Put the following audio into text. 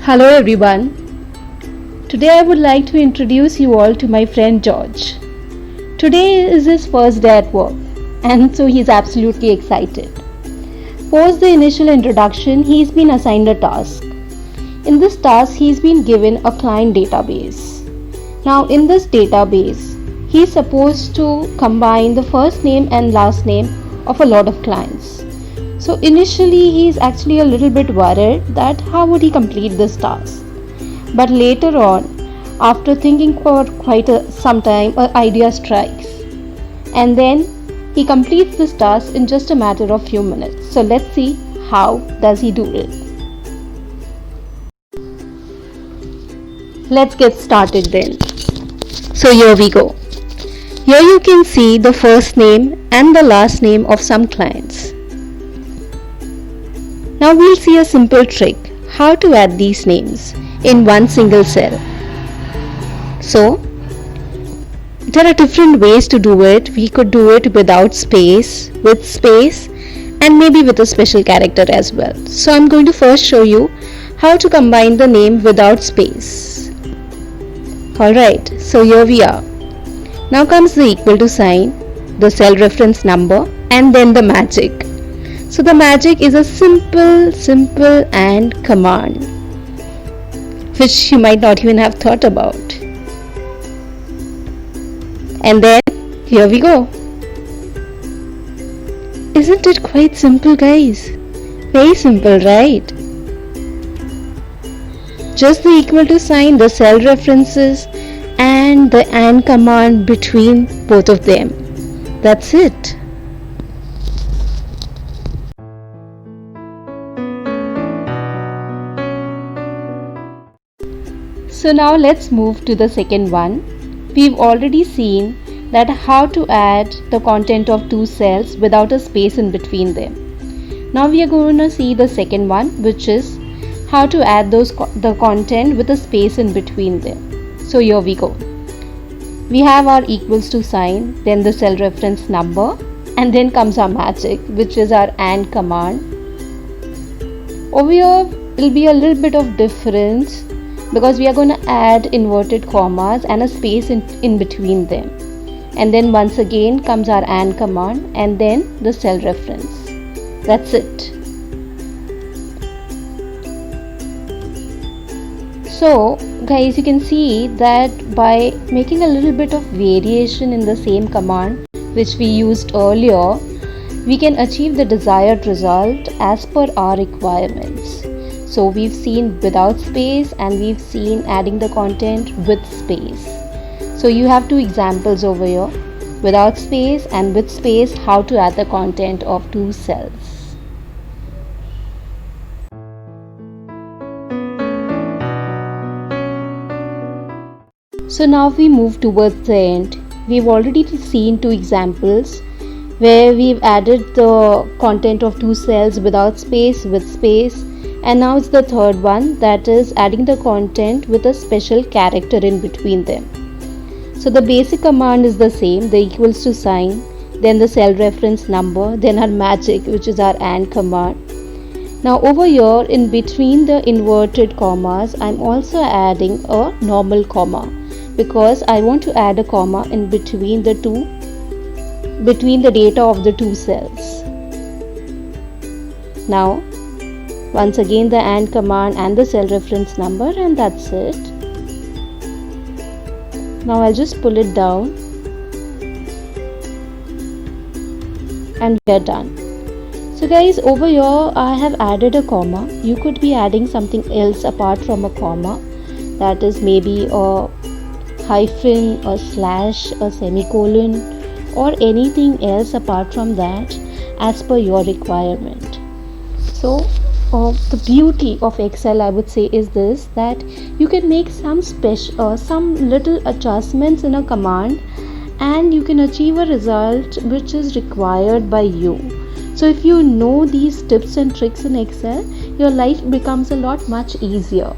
Hello everyone. Today I would like to introduce you all to my friend George. Today is his first day at work and so he's absolutely excited. Post the initial introduction, he's been assigned a task. In this task, he's been given a client database. Now in this database, he's supposed to combine the first name and last name of a lot of clients. So initially he's actually a little bit worried that how would he complete this task. But later on, after thinking for some time, an idea strikes. And then he completes this task in just a matter of few minutes. So let's see how does he do it. Let's get started then. So here we go. Here you can see the first name and the last name of some clients. Now we'll see a simple trick how to add these names in one single cell. So there are different ways to do it. We could do it without space, with space, and maybe with a special character as well. So I'm going to first show you how to combine the name without space. Alright, so here we are. Now comes the equal to sign, the cell reference number, and then the magic. So the magic is a simple and command, which you might not even have thought about. And then here we go. Isn't it quite simple, guys? Very simple, right? Just the equal to sign, the cell references, and the and command between both of them. That's it. So now let's move to the second one. We've already seen that how to add the content of two cells without a space in between them. Now we are going to see the second one, which is how to add the content with a space in between them. So here we go. We have our equals to sign, then the cell reference number, and then comes our magic, which is our and command. Over here it'll be a little bit of difference because we are going to add inverted commas and a space in between them. And then once again comes our and command and then the cell reference. That's it. So guys, you can see that by making a little bit of variation in the same command which we used earlier, we can achieve the desired result as per our requirements. So we've seen without space and we've seen adding the content with space. So you have two examples over here, without space and with space, how to add the content of two cells. So now we move towards the end. We've already seen two examples where we've added the content of two cells without space, with space. And now it's the third one, that is adding the content with a special character in between them. So the basic command is the same, the equals to sign, then the cell reference number, then our magic, which is our and command. Now over here in between the inverted commas, I'm also adding a normal comma because I want to add a comma in between the data of the two cells. Now once again the and command and the cell reference number, and that's it. Now I'll just pull it down and we're done. So guys, over here I have added a comma. You could be adding something else apart from a comma, that is maybe a hyphen, a slash, a semicolon, or anything else apart from that as per your requirement. So the beauty of Excel, I would say, is this, that you can make some little adjustments in a command and you can achieve a result which is required by you. So if you know these tips and tricks in Excel, your life becomes a lot much easier.